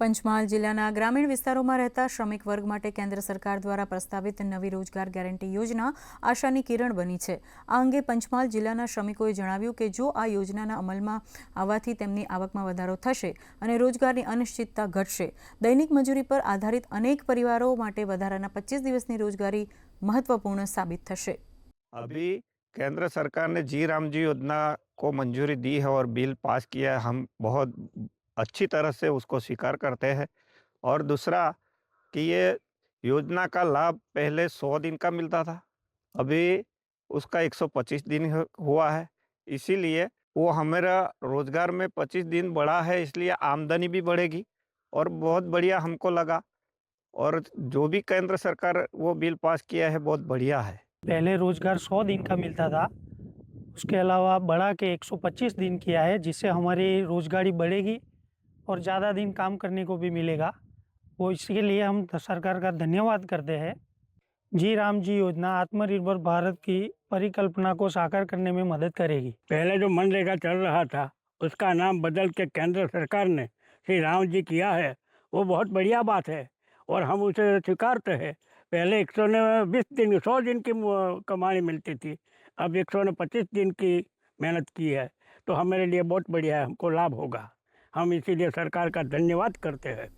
પંચમહાલ જિલ્લાના ગ્રામીણ વિસ્તારોમાં રહેતા શ્રમિક વર્ગ માટે કેન્દ્ર સરકાર દ્વારા પ્રસ્તાવિત નવી રોજગાર ગેરંટી યોજના આશાની કિરણ બની છે। આ અંગે પંચમહાલ જિલ્લાના શ્રમિકોએ જણાવ્યું કે જો આ યોજનાના અમલમાં આવવાથી તેમની આવકમાં વધારો થશે અને રોજગારની અનિશ્ચિતતા ઘટશે। દૈનિક મજૂરી પર આધારિત અનેક પરિવારો માટે વધારાના 25 દિવસની રોજગારી महत्वपूर्ण साबित થશે। अभी केंद्र सरकार ने जी राम जी योजना को मंजूरी दी है और बिल पास किया है। हम बहुत अच्छी तरह से उसको स्वीकार करते हैं। और दूसरा कि ये योजना का लाभ पहले 100 दिन का मिलता था, अभी उसका 125 दिन हुआ है। इसीलिए वो हमारा रोजगार में 25 दिन बढ़ा है, इसलिए आमदनी भी बढ़ेगी और बहुत बढ़िया हमको लगा। और जो भी केंद्र सरकार वो बिल पास किया है बहुत बढ़िया है। पहले रोजगार 100 दिन का मिलता था, उसके अलावा बढ़ा के 125 दिन किया है, जिससे हमारी रोजगारी बढ़ेगी और ज़्यादा दिन काम करने को भी मिलेगा। वो इसके लिए हम सरकार का धन्यवाद करते हैं। जी राम जी योजना आत्मनिर्भर भारत की परिकल्पना को साकार करने में मदद करेगी। पहले जो मनरेगा चल रहा था उसका नाम बदल के केंद्र सरकार ने श्री राम जी किया है, वो बहुत बढ़िया बात है और हम उसे स्वीकारते हैं। पहले 120 दिन 100 दिन की कमाई मिलती थी, अब 125 दिन की मेहनत की है, तो हमारे लिए बहुत बढ़िया है, हमको लाभ होगा। हम इसीलिए सरकार का धन्यवाद करते हैं।